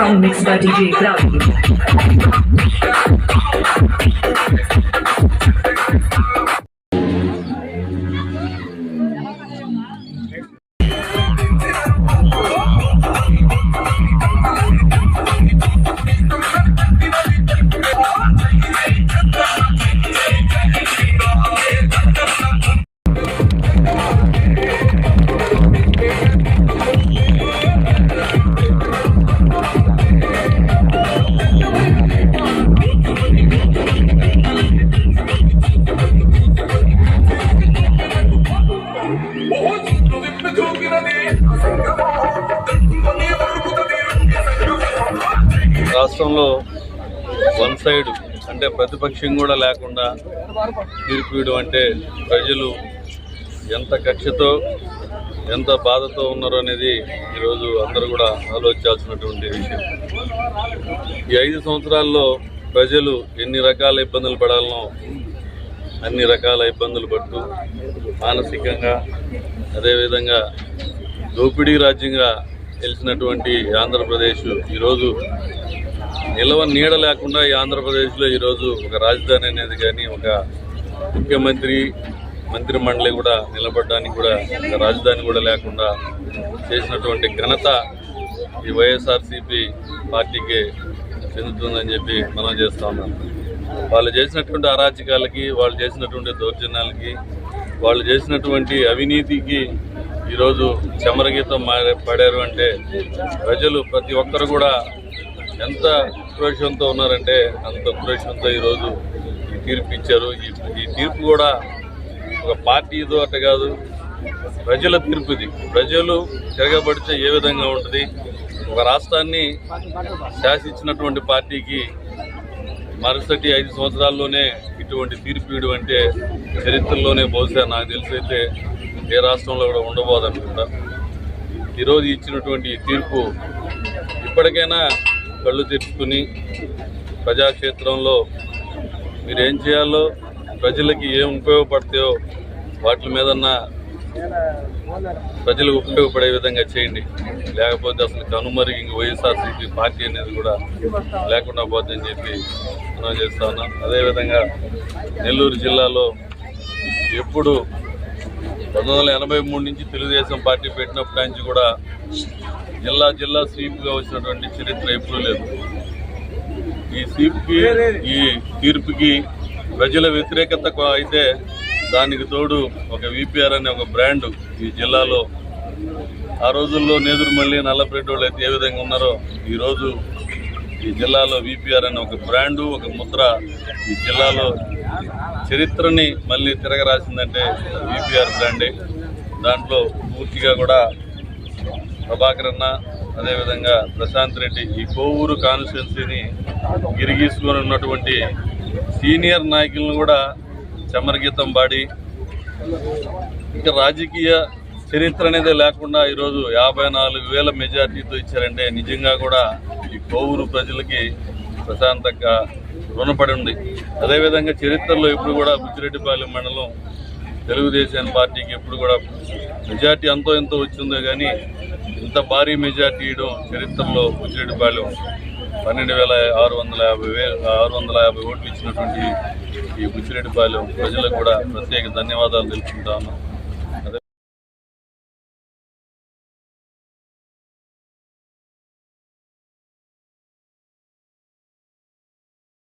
Song mixed by DJ Cloudy. రాష్ట్రంలో one side అంటే ప్రతిపక్షం కూడా లేకుండా తీర్పు అంటే ప్రజలు ఎంత కక్షతో ఎంత బాధతో ఉన్నారో అనేది ఈరోజు అందరూ కూడా ఆలోచించాల్సినటువంటి విషయం. ఈ 5 సంవత్సరాల్లో ప్రజలు ఎన్ని రకాల ఇబ్బందులు పడాలనో అన్ని రకాల ఇబ్బందులు పడుతూ మానసికంగా అదేవిధంగా దోపిడీ రాజ్యంగా తెలిసినటువంటి ఆంధ్రప్రదేశ్ ఈరోజు నిలవ నీడ లేకుండా ఈ ఆంధ్రప్రదేశ్లో ఈరోజు ఒక రాజధాని అనేది కానీ ఒక మంత్రి మండలి కూడా నిలబడడానికి కూడా ఒక రాజధాని కూడా లేకుండా చేసినటువంటి ఘనత ఈ వైఎస్ఆర్సీపీ పార్టీకి చెందుతుందని చెప్పి మనం చేస్తూ ఉన్నాం. వాళ్ళు చేసినటువంటి అరాచకాలకి, వాళ్ళు చేసినటువంటి దౌర్జన్యాలకి, వాళ్ళు చేసినటువంటి అవినీతికి ఈరోజు చమరగీతం పడారు అంటే ప్రజలు ప్రతి ఒక్కరు కూడా ఎంత ఉక్రోషంతో ఉన్నారంటే అంత ఉక్రోషంతో ఈరోజు ఈ తీర్పు ఇచ్చారు. ఈ తీర్పు కూడా ఒక పార్టీతో అట్ట కాదు, ప్రజల తీర్పు ఇది. ప్రజలు తిరగబడితే ఏ విధంగా ఉంటుంది, ఒక రాష్ట్రాన్ని శాసించినటువంటి పార్టీకి మరుసటి 5 సంవత్సరాల్లోనే ఇటువంటి తీర్పు ఇవ్వడం అంటే చరిత్రలోనే బహుశా నాకు తెలిసైతే ఏ రాష్ట్రంలో కూడా ఉండబోదనుకుంటా. ఈరోజు ఇచ్చినటువంటి తీర్పు ఇప్పటికైనా కళ్ళు తెరుచుకుని ప్రజాక్షేత్రంలో మీరు ఏం చేయాలో, ప్రజలకి ఏం ఉపయోగపడతాయో వాటి మీదన్నా ప్రజలకు ఉపయోగపడే విధంగా చేయండి. లేకపోతే అసలు కనుమరుగు ఇంక వైఎస్ఆర్సీపీ పార్టీ అనేది కూడా లేకుండా పోతుందని చెప్పి మనం చేస్తా ఉన్నాం. అదేవిధంగా నెల్లూరు జిల్లాలో ఎప్పుడు 1983 నుంచి తెలుగుదేశం పార్టీ పెట్టినప్పటి నుంచి కూడా జిల్లా స్వీప్గా వచ్చినటువంటి చరిత్ర ఎప్పుడూ లేదు. ఈ స్వీప్కి, ఈ తీర్పుకి ప్రజల వ్యతిరేకత అయితే దానికి తోడు ఒక విపిఆర్ అనే ఒక బ్రాండ్ ఈ జిల్లాలో ఆ రోజుల్లో నేదురుమల్లి నల్లపరెడ్డి వాళ్ళు అయితే ఏ విధంగా ఉన్నారో ఈరోజు ఈ జిల్లాలో విపిఆర్ అనే ఒక బ్రాండు, ఒక ముద్ర ఈ జిల్లాలో చరిత్రని మళ్ళీ తిరగరాసిందంటే విపిఆర్ బ్రాండే. దాంట్లో పూర్తిగా కూడా ప్రభాకర్ అన్న, అదేవిధంగా ప్రశాంత్ రెడ్డి, ఈ కోవూరు కాన్స్టిట్యున్సీని గిరిగీసుకొని ఉన్నటువంటి సీనియర్ నాయకులను కూడా చమరగీతం పాడి ఇంకా రాజకీయ చరిత్ర అనేది లేకుండా ఈరోజు 54,000 మెజార్టీతో ఇచ్చారంటే నిజంగా కూడా ఈ కోవూరు ప్రజలకి ప్రశాంతంగా రుణపడి ఉంది. అదేవిధంగా చరిత్రలో ఎప్పుడు కూడా బుచ్చిరెడ్డిపాలెం మండలం తెలుగుదేశం పార్టీకి ఎప్పుడు కూడా మెజార్టీ ఎంతో వచ్చిందో కానీ ఇంత భారీ మెజార్టీ ఇవ్వడం చరిత్రలో బుచ్చిరెడ్డిపాలెం 12,650 ఓట్లు ఇచ్చినటువంటి ఈ బుచ్చిరెడ్డిపాలెం ప్రజలకు కూడా ప్రత్యేక ధన్యవాదాలు తెలుపుకుంటా ఉన్నాం.